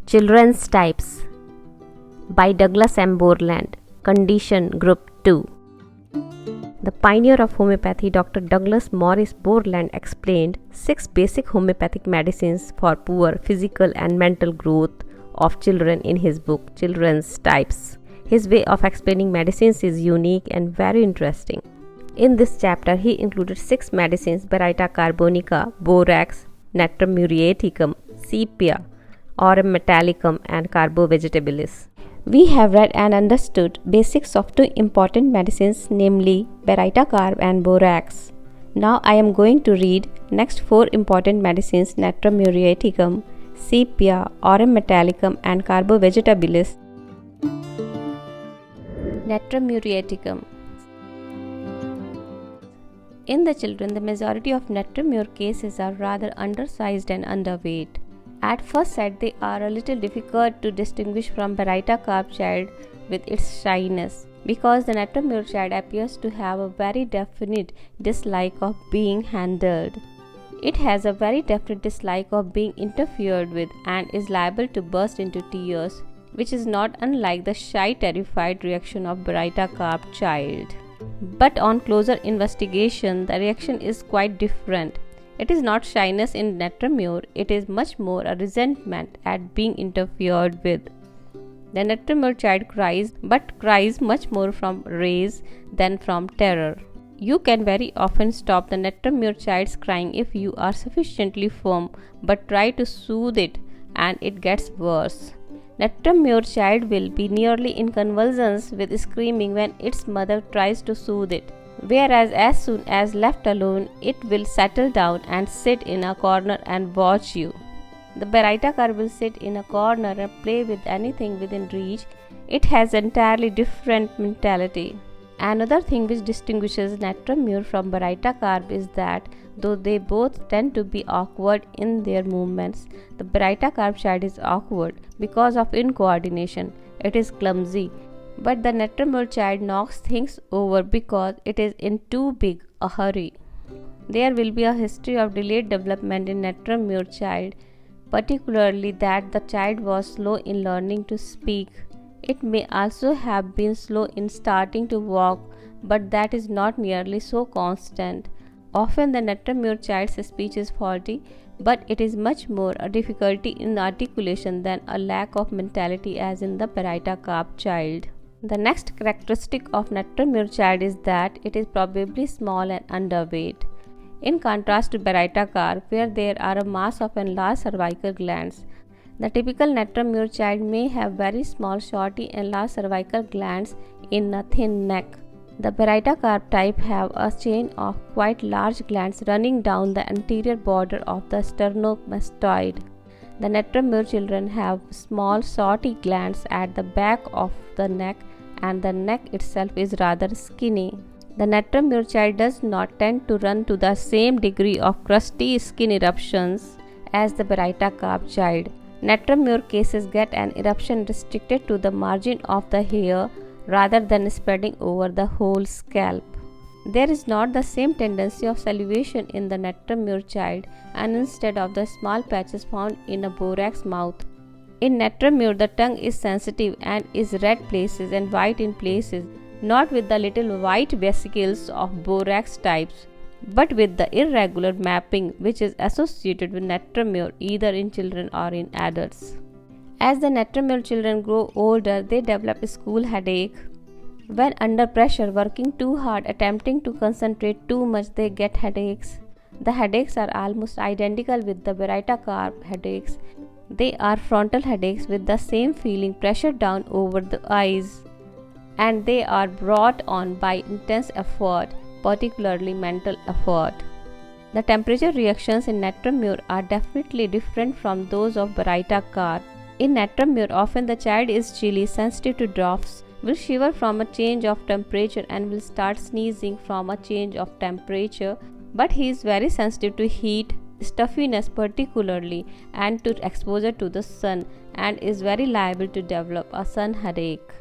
Children's Types by Douglas M. Borland, Condition Group 2. The pioneer of homeopathy, Dr. Douglas Morris Borland, explained 6 basic homeopathic medicines for poor physical and mental growth of children in his book, Children's Types. His way of explaining medicines is unique and very interesting. In this chapter, he included 6 medicines: Baryta carbonica, borax, Natrum muriaticum, sepia, Aurum metallicum, and Carbo vegetabilis. We have read and understood basics of 2 important medicines, namely Baryta carb and borax. Now I am going to read next 4 important medicines: Natrum muriaticum, sepia, Aurum metallicum, and Carbo vegetabilis. Natrum muriaticum. In the children, the majority of natrum mure cases are rather undersized and underweight. At first sight, they are a little difficult to distinguish from Baryta carb child with its shyness, because the natrum mure child appears to have a very definite dislike of being handled. It has a very definite dislike of being interfered with and is liable to burst into tears, which is not unlike the shy, terrified reaction of Baryta carb child. But on closer investigation, the reaction is quite different. It is not shyness in natrum mure, it is much more a resentment at being interfered with. The natrum mure child cries, but cries much more from rage than from terror. You can very often stop the natrum mure child's crying if you are sufficiently firm, but try to soothe it and it gets worse. Natrum mure child will be nearly in convulsions with screaming when its mother tries to soothe it, whereas as soon as left alone, it will settle down and sit in a corner and watch you. The Baryta carb will sit in a corner and play with anything within reach. It has entirely different mentality. Another thing which distinguishes natrum mure from Baryta carb is that though they both tend to be awkward in their movements, the Baryta carb child is awkward because of incoordination. It is clumsy. But the natrum mure child knocks things over because it is in too big a hurry. There will be a history of delayed development in natrum mure child, particularly that the child was slow in learning to speak. It may also have been slow in starting to walk, but that is not nearly so constant. Often the natrum mure child's speech is faulty, but it is much more a difficulty in articulation than a lack of mentality as in the Baryta carb child. The next characteristic of natrum mure child is that it is probably small and underweight. In contrast to Baryta carb, where there are a mass of enlarged cervical glands, the typical natrum mure child may have very small, shorty, enlarged cervical glands in a thin neck. The Baryta carb type have a chain of quite large glands running down the anterior border of the sternomastoid. The natrum mure children have small, shorty glands at the back of the neck, and the neck itself is rather skinny. The natrum mure child does not tend to run to the same degree of crusty skin eruptions as the Baryta carb child. Natrum mure cases get an eruption restricted to the margin of the hair rather than spreading over the whole scalp. There is not the same tendency of salivation in the natrum mure child, and instead of the small patches found in a borax mouth. In natrum mure, the tongue is sensitive and is red places and white in places, not with the little white vesicles of borax types, but with the irregular mapping which is associated with natrum mure either in children or in adults. As the natrum mure children grow older, they develop school headache. When under pressure, working too hard, attempting to concentrate too much, they get headaches. The headaches are almost identical with the Baryta carb headaches. They are frontal headaches with the same feeling, pressure down over the eyes, and they are brought on by intense effort, particularly mental effort. The temperature reactions in natrum mure are definitely different from those of Baryta carb. In natrum mure, often the child is chilly, sensitive to draughts, will shiver from a change of temperature, and will start sneezing from a change of temperature, but he is very sensitive to heat, stuffiness particularly, and to exposure to the sun, and is very liable to develop a sun headache.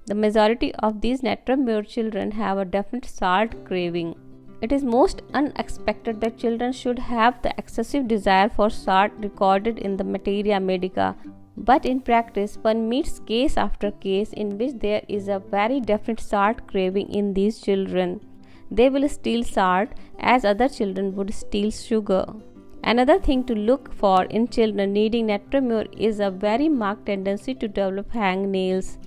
The majority of these natrum mure children have a definite salt craving. It is most unexpected that children should have the excessive desire for salt recorded in the Materia Medica, but in practice one meets case after case in which there is a very definite salt craving in these children. They will steal salt as other children would steal sugar. Another thing to look for in children needing natremur is a very marked tendency to develop hangnails.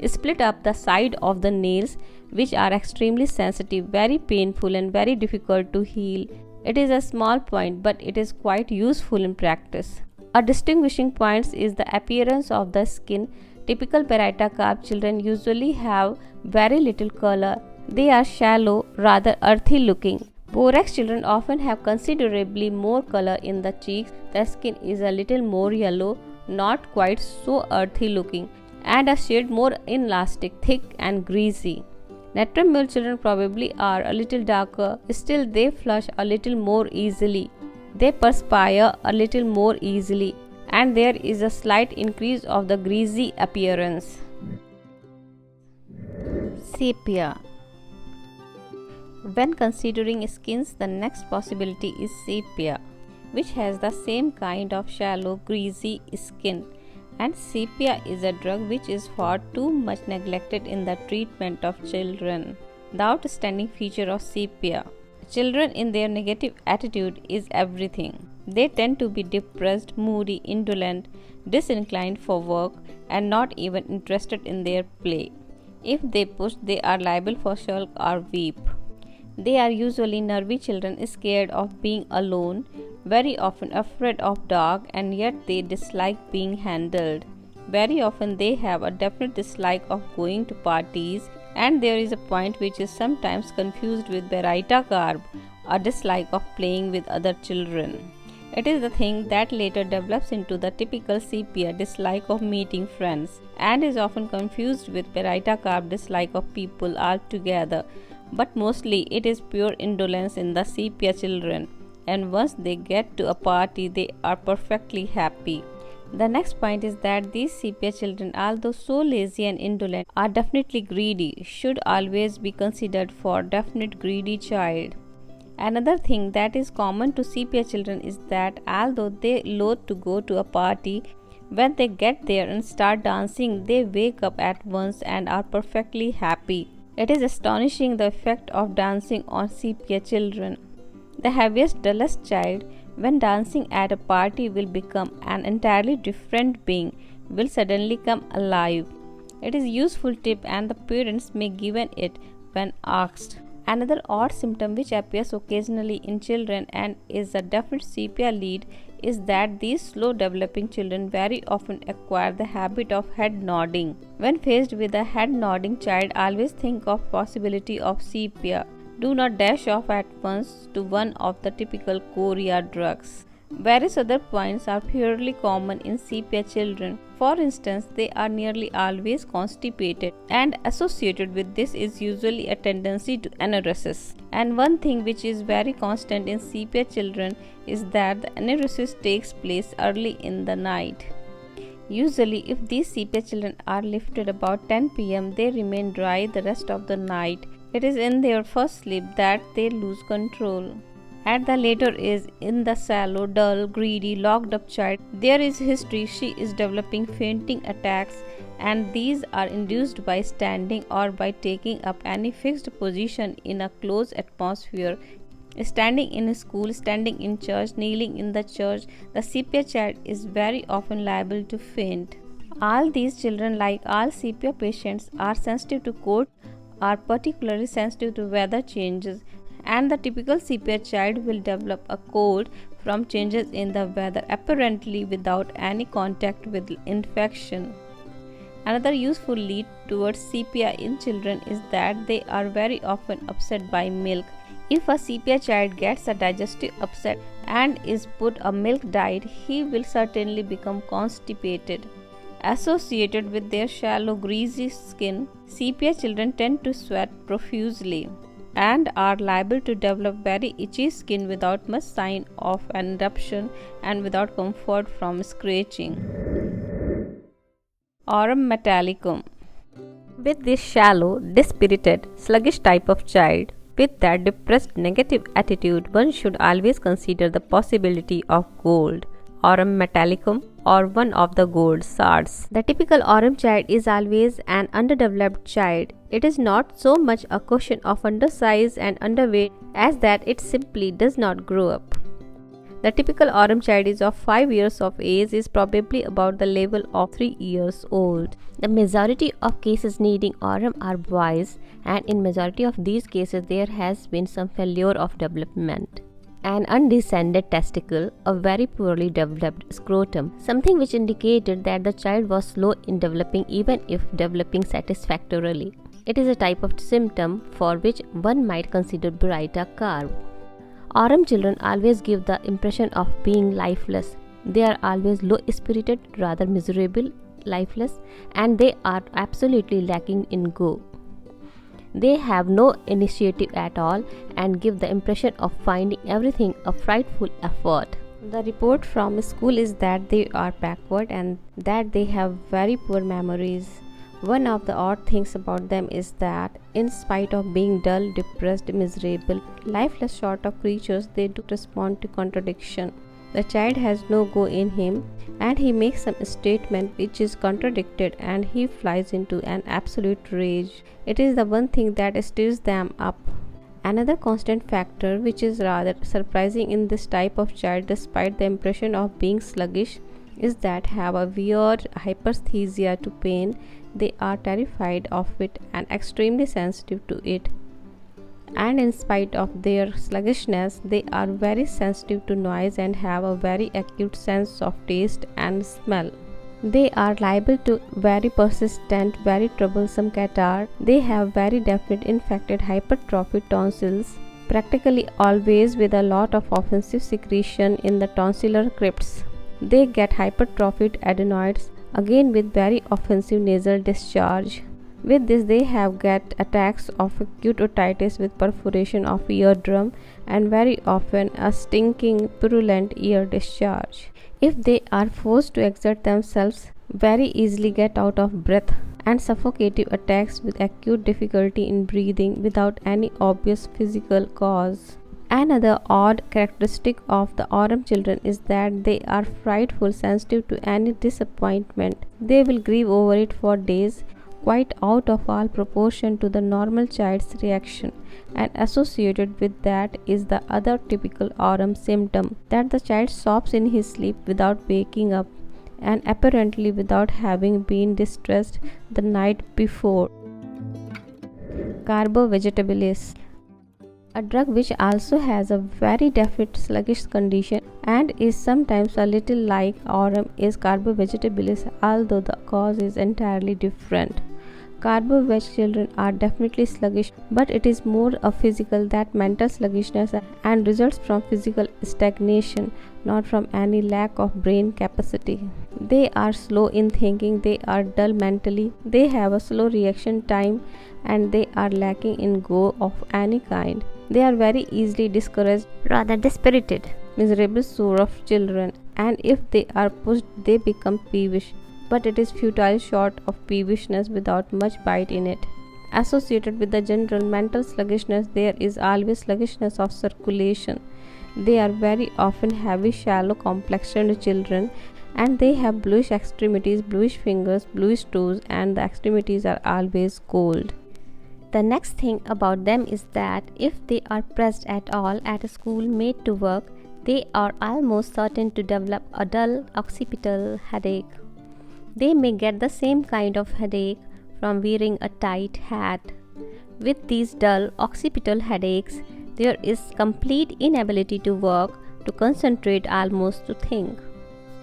Split up the side of the nails, which are extremely sensitive, very painful and very difficult to heal. It is a small point, but it is quite useful in practice. A distinguishing point is the appearance of the skin. Typical Paraita carp children usually have very little color. They are shallow, rather earthy looking. Borax children often have considerably more color in the cheeks. The skin is a little more yellow, not quite so earthy looking, and a shade more inelastic, thick and greasy. Natremur children probably are a little darker, still they flush a little more easily. They perspire a little more easily, and there is a slight increase of the greasy appearance. Sepia. When considering skins, the next possibility is sepia, which has the same kind of shallow, greasy skin. And sepia is a drug which is far too much neglected in the treatment of children. The outstanding feature of sepia: children in their negative attitude is everything. They tend to be depressed, moody, indolent, disinclined for work, and not even interested in their play. If they push, they are liable for sulk or weep. They are usually nervy children, scared of being alone, very often afraid of dark, and yet they dislike being handled. Very often they have a definite dislike of going to parties, and there is a point which is sometimes confused with Baraita carb, a dislike of playing with other children. It is the thing that later develops into the typical sepia dislike of meeting friends, and is often confused with Baraita carb dislike of people altogether. But mostly it is pure indolence in the sepia children, and once they get to a party they are perfectly happy. The next point is that these sepia children, although so lazy and indolent, are definitely greedy, should always be considered for definite greedy child. Another thing that is common to sepia children is that although they loathe to go to a party, when they get there and start dancing, they wake up at once and are perfectly happy. It is astonishing the effect of dancing on sepia children. The heaviest, dullest child, when dancing at a party, will become an entirely different being, will suddenly come alive. It is a useful tip, and the parents may give it when asked. Another odd symptom which appears occasionally in children and is a definite sepia lead is that these slow developing children very often acquire the habit of head nodding. When faced with a head nodding child, always think of possibility of sepia. Do not dash off at once to one of the typical chorea drugs. Various other points are purely common in sepia children. For instance, they are nearly always constipated, and associated with this is usually a tendency to enuresis. And one thing which is very constant in sepia children is that the enuresis takes place early in the night. Usually, if these sepia children are lifted about 10 p.m., they remain dry the rest of the night. It is in their first sleep that they lose control. At the later is in the sallow, dull, greedy, locked up child, there is history she is developing fainting attacks, and these are induced by standing or by taking up any fixed position in a closed atmosphere. Standing in school, standing in church, kneeling in the church, the sepia child is very often liable to faint. All these children, like all sepia patients, are sensitive to cold, are particularly sensitive to weather changes, and the typical sepia child will develop a cold from changes in the weather, apparently without any contact with infection. Another useful lead towards sepia in children is that they are very often upset by milk. If a sepia child gets a digestive upset and is put a milk diet, he will certainly become constipated. Associated with their shallow, greasy skin, sepia children tend to sweat profusely and are liable to develop very itchy skin without much sign of an eruption and without comfort from scratching. Aurum metallicum. With this shallow, dispirited, sluggish type of child, With that depressed negative attitude, one should always consider the possibility of gold, aurum metallicum, or one of the gold shards. The typical aurum child is always an underdeveloped child. It is not so much a question of undersize and underweight as that it simply does not grow up. The typical aurum child is of 5 years of age is probably about the level of 3 years old. The majority of cases needing aurum are boys, and in majority of these cases there has been some failure of development. An undescended testicle, a very poorly developed scrotum, something which indicated that the child was slow in developing even if developing satisfactorily. It is a type of symptom for which one might consider Brighta carb. Aurum children always give the impression of being lifeless. They are always low-spirited, rather miserable, lifeless, and they are absolutely lacking in go. They have no initiative at all and give the impression of finding everything a frightful effort. The report from school is that they are backward and that they have very poor memories. One of the odd things about them is that, in spite of being dull, depressed, miserable, lifeless sort of creatures, they do respond to contradiction. The child has no go in him, and he makes some statement which is contradicted, and he flies into an absolute rage. It is the one thing that stirs them up. Another constant factor which is rather surprising in this type of child, despite the impression of being sluggish, is that have a weird hyperesthesia to pain. They are terrified of it and extremely sensitive to it. And in spite of their sluggishness, they are very sensitive to noise and have a very acute sense of taste and smell. They are liable to very persistent, very troublesome catarrh. They have very definite infected hypertrophied tonsils, practically always with a lot of offensive secretion in the tonsillar crypts. They get hypertrophied adenoids, again with very offensive nasal discharge. With this, they have get attacks of acute otitis with perforation of eardrum and very often a stinking, purulent ear discharge. If they are forced to exert themselves, very easily get out of breath, and suffocative attacks with acute difficulty in breathing without any obvious physical cause. Another odd characteristic of the aurum children is that they are frightfully sensitive to any disappointment. They will grieve over it for days, quite out of all proportion to the normal child's reaction, and associated with that is the other typical aurum symptom, that the child sobs in his sleep without waking up, and apparently without having been distressed the night before. Carbo vegetabilis, a drug which also has a very definite sluggish condition and is sometimes a little like aurum, is carbo vegetabilis, although the cause is entirely different. Carbo-veg children are definitely sluggish, but it is more a physical than mental sluggishness and results from physical stagnation, not from any lack of brain capacity. They are slow in thinking, they are dull mentally, they have a slow reaction time, and they are lacking in go of any kind. They are very easily discouraged, rather dispirited, miserable sort of children, and if they are pushed, they become peevish. But it is futile short of peevishness without much bite in it. Associated with the general mental sluggishness, there is always sluggishness of circulation. They are very often heavy, shallow complexioned children, and they have bluish extremities, bluish fingers, bluish toes, and the extremities are always cold. The next thing about them is that if they are pressed at all at a school made to work, they are almost certain to develop a dull occipital headache. They may get the same kind of headache from wearing a tight hat. With these dull occipital headaches, there is complete inability to work, to concentrate, almost to think.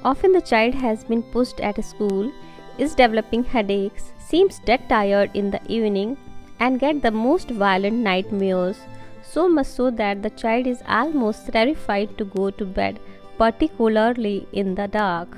Often the child has been pushed at school, is developing headaches, seems dead tired in the evening, and get the most violent nightmares, so much so that the child is almost terrified to go to bed, particularly in the dark.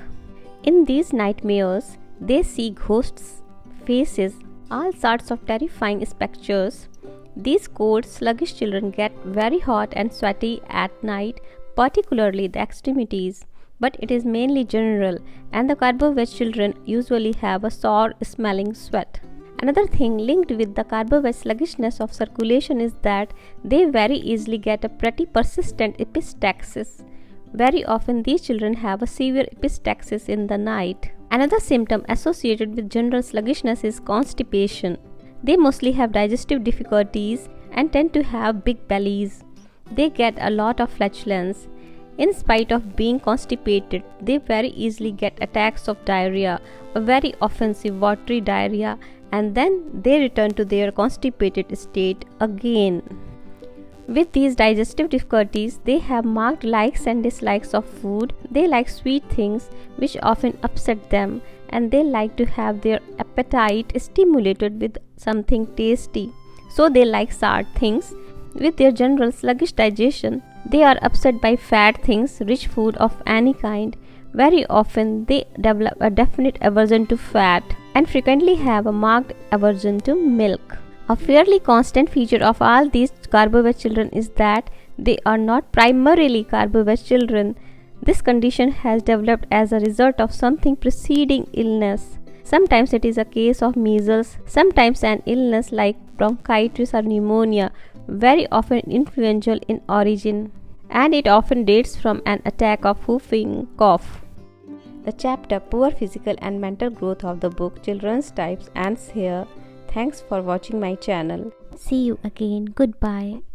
In these nightmares, they see ghosts, faces, all sorts of terrifying specters. These cold, sluggish children get very hot and sweaty at night, particularly the extremities, but it is mainly general, and the carbo-veg children usually have a sour smelling sweat. Another thing linked with the carbohydrate sluggishness of circulation is that they very easily get a pretty persistent epistaxis. Very often these children have a severe epistaxis in the night. Another symptom associated with general sluggishness is constipation. They mostly have digestive difficulties and tend to have big bellies. They get a lot of flatulence. In spite of being constipated, they very easily get attacks of diarrhea, a very offensive watery diarrhea, and then they return to their constipated state again. With these digestive difficulties, they have marked likes and dislikes of food. They like sweet things, which often upset them, and they like to have their appetite stimulated with something tasty. So they like sour things. With their general sluggish digestion, they are upset by fat things, rich food of any kind. Very often they develop a definite aversion to fat and frequently have a marked aversion to milk. A fairly constant feature of all these carbohydrate children is that they are not primarily carbohydrate children. This condition has developed as a result of something preceding illness. Sometimes it is a case of measles, sometimes an illness like bronchitis or pneumonia, very often influential in origin, and it often dates from an attack of whooping cough. The chapter Poor Physical and Mental Growth of the book Children's Types ends here. Thanks for watching my channel. See you again. Goodbye.